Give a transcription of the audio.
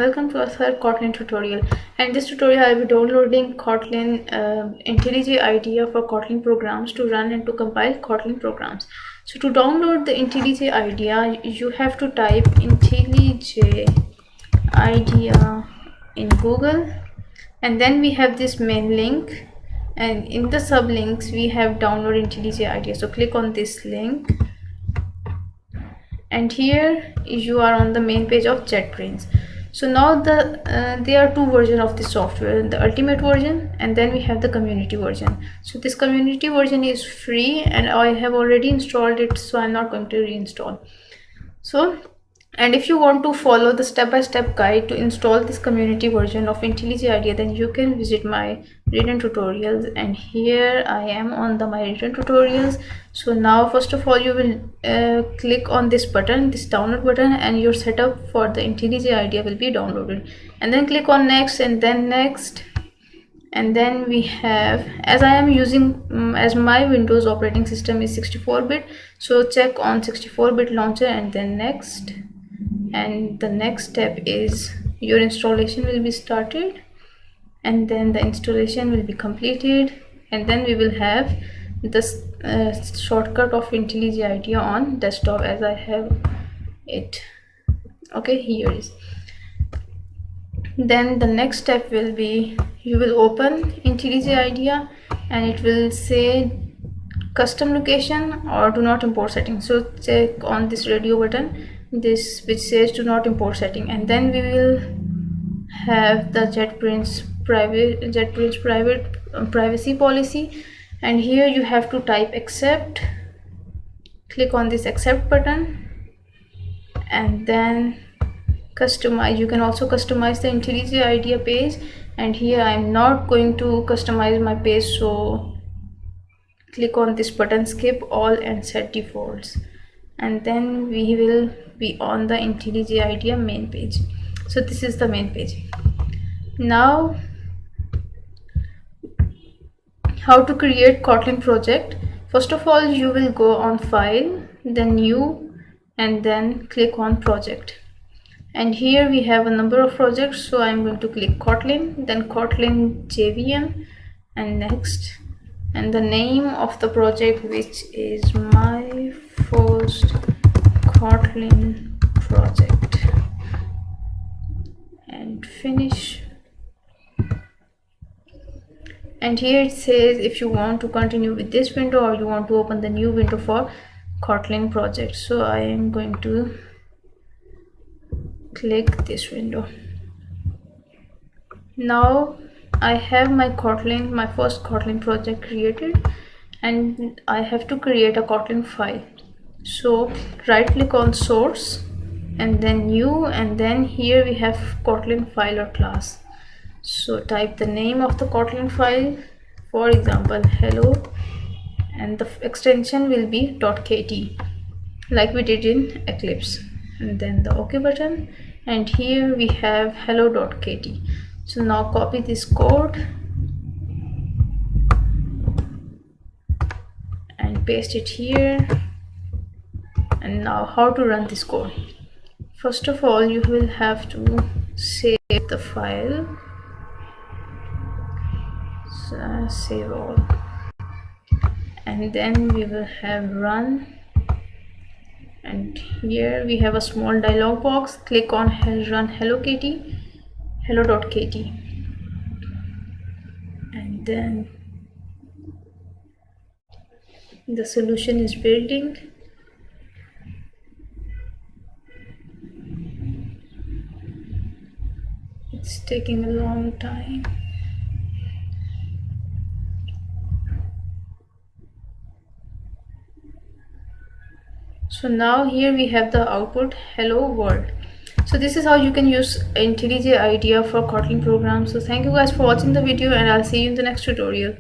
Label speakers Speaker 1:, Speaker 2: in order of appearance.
Speaker 1: Welcome to our third Kotlin tutorial. And in this tutorial I will be downloading Kotlin IntelliJ IDEA for Kotlin programs to run and to compile Kotlin programs. So to download the IntelliJ IDEA, you have to type IntelliJ IDEA in Google, and then we have this main link, and in the sublinks we have download IntelliJ IDEA. So click on this link, and here you are on the main page of JetBrains. So now there are two versions of the software, the ultimate version and then we have the community version. So this community version is free and I have already installed it, so I'm not going to reinstall. And if you want to follow the step-by-step guide to install this community version of IntelliJ IDEA, then you can visit my written tutorials, and here I am on my written tutorials. So now first of all you will click on this button, this download button, and your setup for the IntelliJ IDEA will be downloaded, and then click on next and then next. And then we have, as I am using as my Windows operating system is 64-bit, so check on 64-bit launcher and then next. And the next step is your installation will be started, and then the installation will be completed, and then we will have this shortcut of IntelliJ IDEA on desktop as I have it. Okay, here is. Then the next step will be you will open IntelliJ IDEA and it will say custom location or do not import setting. So check on this radio button, this which says do not import setting, and then we will have the JetBrains private privacy policy, and here you have to type accept. Click on this accept button and then customize. You can also customize the IntelliJ IDEA page, and here I'm not going to customize my page, so click on this button skip all and set defaults, and then we will be on the IntelliJ IDEA main page. So this is the main page. Now how to create Kotlin project. First of all you will go on file, then new, and then click on project, and here we have a number of projects, so I'm going to click Kotlin, then Kotlin JVM, and next, and the name of the project, which is my first Kotlin project, and finish. And here it says if you want to continue with this window or you want to open the new window for Kotlin project. So I am going to click this window. Now I have my first Kotlin project created, and I have to create a Kotlin file. So right click on source and then new, and then here we have Kotlin file or class. So type the name of the Kotlin file, for example hello, and the extension will be .kt like we did in Eclipse, and then the OK button, and here we have hello.kt. So now copy this code and paste it here. And now how to run this code. First of all you will have to save the file, so save all, and then we will have run, and here we have a small dialog box. Click on run hello.kt, and then the solution is building. It's taking a long time. So now here we have the output hello world. So this is how you can use IntelliJ IDEA for Kotlin programs. So thank you guys for watching the video, and I'll see you in the next tutorial.